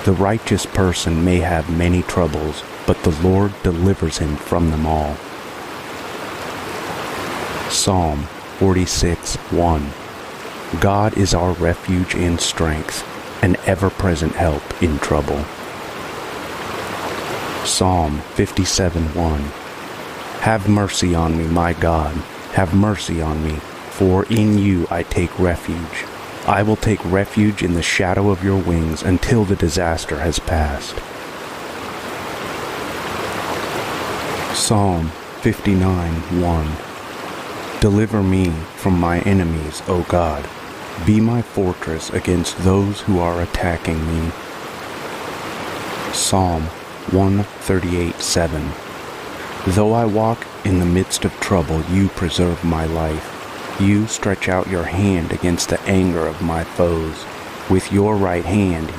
The righteous person may have many troubles, but the Lord delivers him from them all. Psalm 46:1. God is our refuge and strength, an ever-present help in trouble. Psalm 57:1. Have mercy on me, my God, have mercy on me, for in you I take refuge. I will take refuge in the shadow of your wings until the disaster has passed. Psalm 59:1. Deliver me from my enemies, O God. Be my fortress against those who are attacking me. Psalm 138:7. Though I walk in the midst of trouble, you preserve my life. You stretch out your hand against the anger of my foes. With your right hand